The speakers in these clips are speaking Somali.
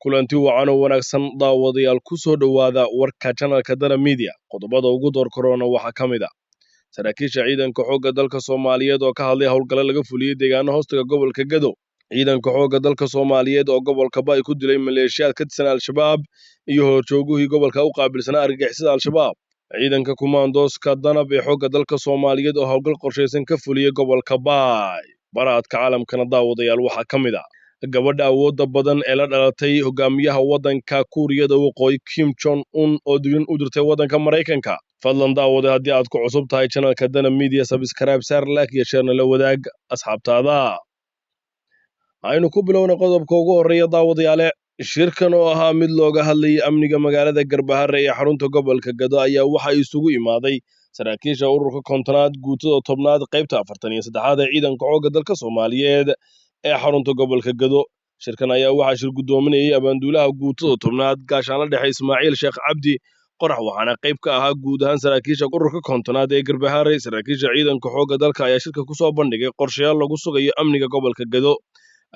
kulanti wacan oo wanaagsan daawadayaal ku soo dhowaada warka channelka Dana Media qodobada ugu door korona waxa kamid ah saraakiisha ciidanka xoogga dalka Soomaaliyeed oo ka hadlay howlgalo laga fuliyay deegaano hoostaga gobolka Gado ciidanka xoogga dalka Soomaaliyeed oo gobolka Bay ku dilay maleeshiyaad ka tirsan Al-Shabaab iyo horjoogihii gobolka u qaabilsanaa argagixisada Al-Shabaab ciidanka kumaandooska danab ee xoogga dalka Soomaaliyeed oo howlgal qorsheysan ka fuliyay gobolka Bay baraadka caalamkana daawadayaal waxa kamid ah gabadha awoodda badan ee la dhalatay hogaamiyaha waddanka Kuuriyada Waqooyi Kim Jong Un oo digin u dirtay waddanka Mareykanka fadlan daawada haddii aad ku cusub tahay channelka Dana Media subscribe saar like iyo share la wadaag asxaabtaada aynu ku bilowna qodobka ugu horeeya daawadayaal shirkan oo ahaa mid looga hadlayay amniga magaalada Garbahare ee xarunta gobolka Gado ayaa waxa isugu imaaday saraakiisha ururka kontonaad guutada tobnaad qaybta 43 ee ciidanka xoogga dalka Soomaaliyeed ee xarunta gobolka Gado shirkan ayaa waxa shir gudoominayay abaanduulaha guutada tobnaad gaashaanle dhexe Ismaaciil Sheekh Cabdi qorax waxaana qayb ka ahaa guud ahaan saraakiisha ururka kontonaad ee Garbahare saraakiisha ciidanka xoogga dalka ayaa shirka ku soo bandhigay qorshayaal lagu sugayo amniga gobolka Gado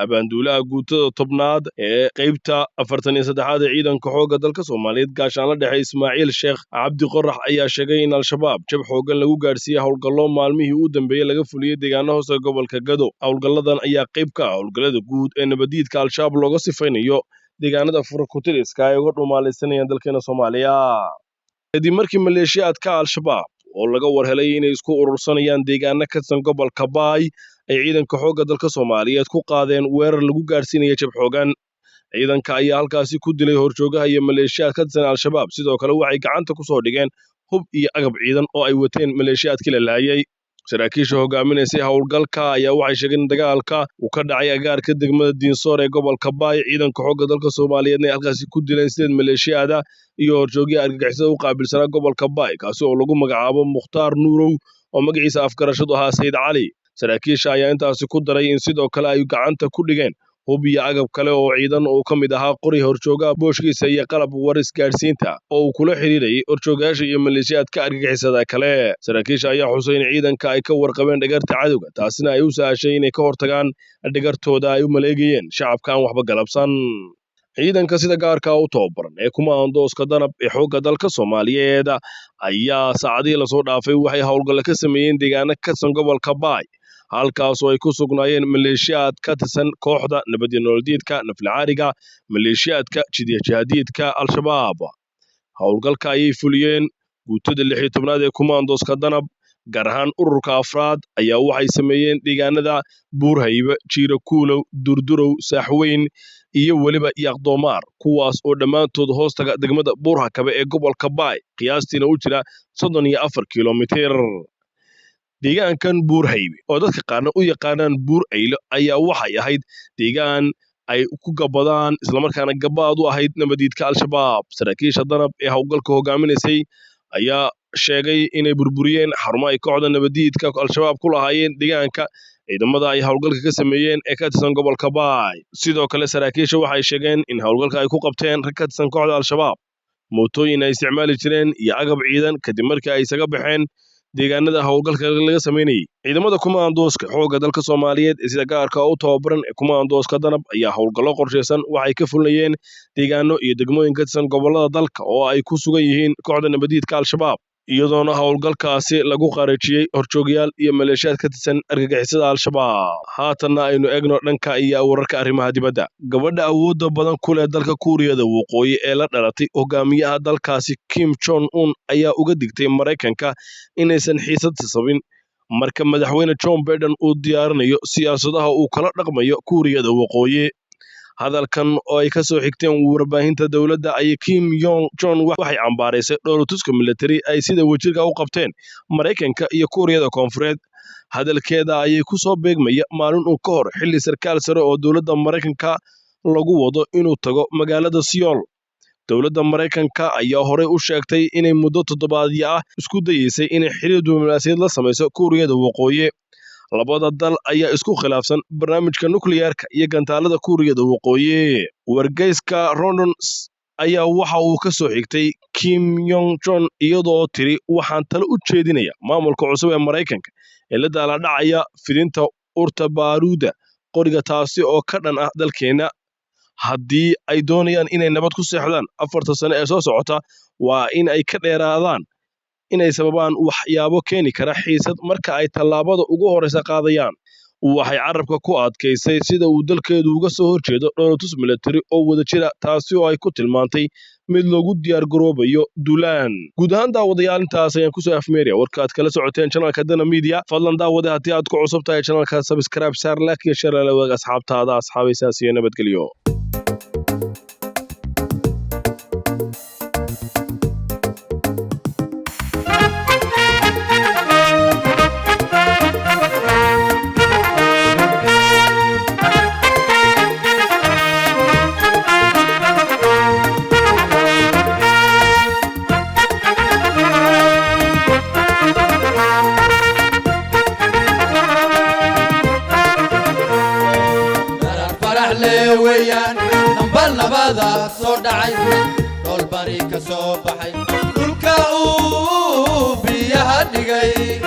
abaanduulaha guutada tobnaad ee qaybta 43 ee ciidanka xoogga dalka Soomaaliyeed gaashaanle dhexe Ismaaciil Sheekh Cabdi qorax ayaa sheegay in Al-Shabaab jab xoogan lagu gaarsiiyay howlgallo maalmihii u dambeeyay laga fuliyay deegaano hoosta gobolka Gado howlgalladan ayaa qayb ka ah howlgallada guud ee nabadiidka Al-Shabaab looga sifaynayo deegaanada furkutiriska ay uga dhumaalaysanayaan dalkeena Soomaaliya kadib markii maleeshiyaadka Al-Shabaab oo laga warhelay inay isku urursanayaan deegaano ka tirsan gobolka Bay ay ciidanka xoogga dalka Soomaaliyeed ku qaadeen weerar lagu gaarsiinayay jab xoogan ciidanka ayaa halkaasi ku dilay horjoogaha iyo maleeshiyaad ka tirsan Al-Shabaab sidoo kale waxay gacanta ku soo dhigeen hub iyo agab ciidan oo ay wateen maleeshiyaadkii la laayay saraakiisha hogaaminaysay howlgalka ayaa waxay sheegeen in dagaalka uu ka dhacay agaarka degmada Diinsoor ee gobolka Bay ciidanka xoogga dalka Soomaaliyeed ay halkaasi ku dileen 8 maleeshiyaad iyo horjoogiye argagixisada u qaabilsanaa gobolka Bay kaasi oo lagu magacaabo Mukhtaar Nuurow oo magaciisa afgarashadu ahaa Sayd Cali saraakiisha ayaa intaasi ku daray in sidoo kale ay gacanta ku dhigeen hub iyo agab kale oo ciidan oo ka mid ahaa qori horjoogaha booshkiisa iyo qalab waris gaarsiinta oo uu kula xiriirayay horjoogayaasha iyo maleeshiyaadka argagixisada kale saraakiisha ayaa xusay in ciidanka ay ka warqabeen dhagarta cadowga taasina ay u sahashay inay ka hortagaan dhagartooda ay u maleegayeen shacabka aan waxba galabsan ciidanka sida gaarka u tababaran ee kumaandooska danab ee xoogga dalka Soomaaliyeed ayaa saacadihii la soo dhaafay waxay howlgal ka sameeyeen deegaano ka tirsan gobolka Bay halkaas oo ay ku sugnaayeen maleeshiyaad ka tirsan kooxda nabadda nololeedka naflacaariga maleeshiyaadka jihaadiyiinta Al-Shabaab howlgalka ayay fuliyeen guutada 16aad ee kumaandooska danab gaar ahaan ururka afraad ayaa waxay sameeyeen deegaanada Buurhayba Jiirakuulow Durdurow Saaxweyn iyo waliba Yaqdoomaar kuwaas oo dhammaantood hoostaga degmada Buurhakabe ee gobolka Bay qiyaastina u jira 34 kiiloomitir deegaankan Buurhaybe oo dadka qaarna u yaqaanaan Buur Aylo ayaa waxay ahayd deegaan ay ku gabadaan isla markaana gabaad u ahayd nabadiidka Al-Shabaab saraakiisha danab ee howlgalka hogaaminaysay ayaa sheegay inay burburiyeen xarumo ay kooxda nabadiidka Al-Shabaab ku lahaayeen deegaanka ciidamada ay howlgalka ka sameeyeen ee ka tirsan gobolka Bay sidoo kale saraakiisha waxay sheegeen in howlgalka ay ku qabteen rag ka tirsan kooxda Al-Shabaab mootooyin ay isticmaali jireen iyo agab ciidan kadib markii ay isaga baxeen deegaanada howlgalka laga sameeyay ciidamada kumaandooska xoogga dalka Soomaaliyeed ee sida gaarka u tababaran ee kumaandooska danab ayaa howlgallo qorsheysan waxay ka fulinayeen deegaano iyo degmooyin ka tirsan gobolada dalka oo ay ku sugan yihiin kooxda nabadiidka Al-Shabaab iyadoona howlgalkaasi lagu qaarajiyay horjoogayaal iyo maleeshiyaad ka tirsan argagixisada Al-Shabaab haatanna aynu eegno dhanka iyo wararka arrimaha dibadda gabadha awoodda badan ku leh dalka Kuuriyada Waqooyi ee la dhalatay hogaamiyaha dalkaasi Kim Jong Un ayaa uga digtay Mareykanka inaysan xiisad sababin marka madaxweyne Joe Biden uu diyaarinayo siyaasadaha uu kala dhaqmayo Kuuriyada Waqooyi hadalkan oo ay ka soo xigteen warbaahinta dawladda ay Kim Jong Un waxay cambaaraysay dhoolatuska military ay sida wajirka u qabteen Mareykanka iyo Kuuriyada Koonfureed hadalkeeda ayay ku soo beegmaya maalin uu ka hor xilli sarkaal sare oo dawladda Mareykanka lagu wado inuu tago magaalada Seoul dawladda Mareykanka ayaa hore u sheegtay inay muddo toddobaadyo ah isku dayeysay inay xiriir diblomaasiyadeed la samayso Kuuriyada Waqooyi labada dal ayaa isku khilaafsan barnaamijka nukliyeerka iyo gantaalada Kuuriyada Waqooyi wargeyska Rondon ayaa waxa uu ka soo xigtay Kim Jong Un iyadoo tiri waxaan talo u jeedinaya maamulka cusub ee Mareykanka ee la daaladhacaya fidinta urta baaruuda qoriga taasi oo ka dhan ah dalkeena haddii ay doonayaan inay nabad ku seexdaan 4 sano ee soo socota waa in ay ka dheeraadaan inay sababaan waxyaabo keeni kara xiisad marka ay tallaabada ugu horeysa qaadayaan. Waxay carabka ku adkaysay sida uu dalkeedu uga soo horjeedo dhoolatus military oo wada jira, taasi oo ay ku tilmaantay mid loogu diyaar garoobayo duulaan. Guud ahaan daawadayaal, intaas ayaan kusoo afmeeraya warka aad kala socoteen channelka Dana Media. Fadlan daawade haddii aad ku cusub tahay channelka, subscribe saar, like iyo share la wadaag asxaabtaada. Asxaabaysaas iyo nabadgelyo. ويان نبال نبادا صدعي دول بريكا صوبحي دول كاو بيها دقاي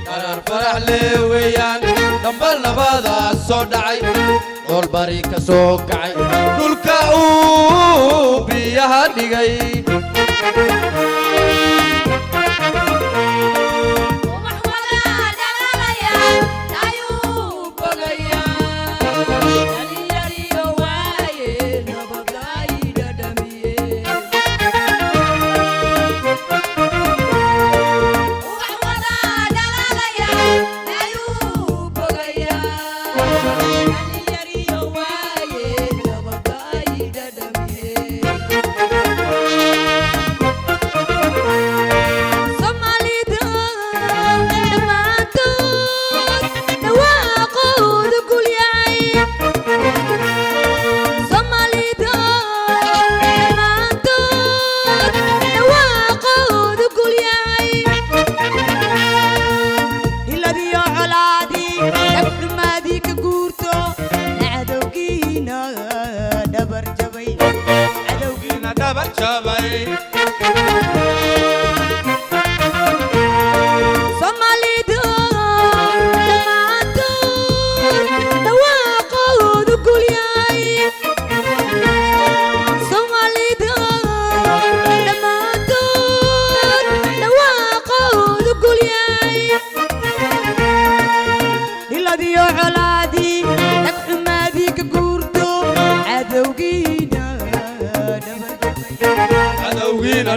قرار فرح لي ويان نبال نبادا صدعي دول بريكا صوبحي دول كاو بيها دقاي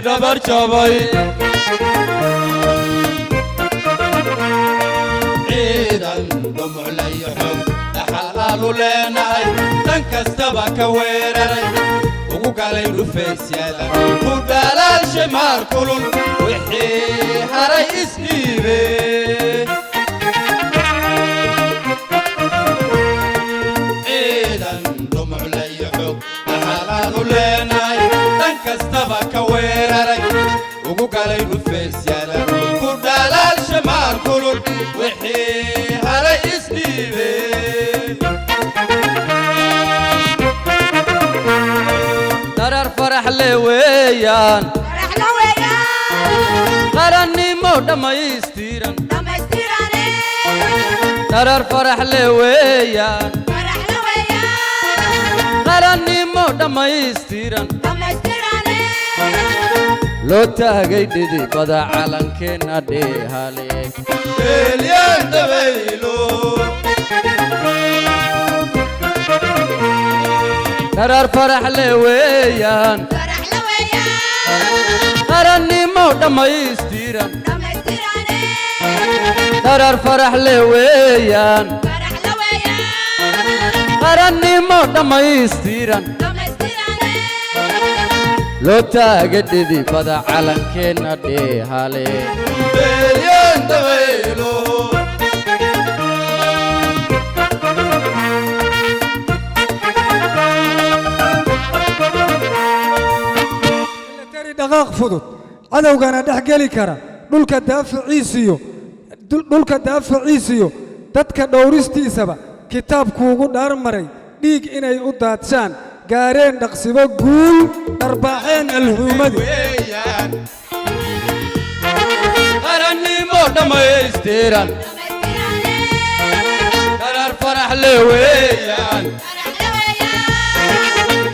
دبر جباي عيدا دمع لي حب حلال لنا تنكستبا كويرري وقالي دفيس يالا ودلال شمار كلون وحي هري اسنيبي عيدا دمع لي حب حلال لنا تنكستبا كويرري وقالي دفيس يالا ودلال شمار كلون وحي هري اسنيبي فرح لويان قرني مودا ما يستيرن ترى فرح لويان قرني مودا ما يستيرن لو تاغي ديدي بدا علنكنا دي هاليك بليان دبيلو قرار فرح لويان قرني مودا ما يستيرن قرار فرح لويان قرني مودا ما يستيرن لو تاقددي بدا علنكنا دي هالي بليان دبيلو دقاق فضل عدوغانا دحقلي كرا دولك دافع عيسيو دادك دورستي سبا كتاب كوغو دارمري ديك إناي udaadshaan gaareen dhaqsibo guul arbaaxeen alhuumadi qarannimo dhamaystiran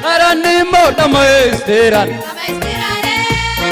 qarannimo dhammaystiran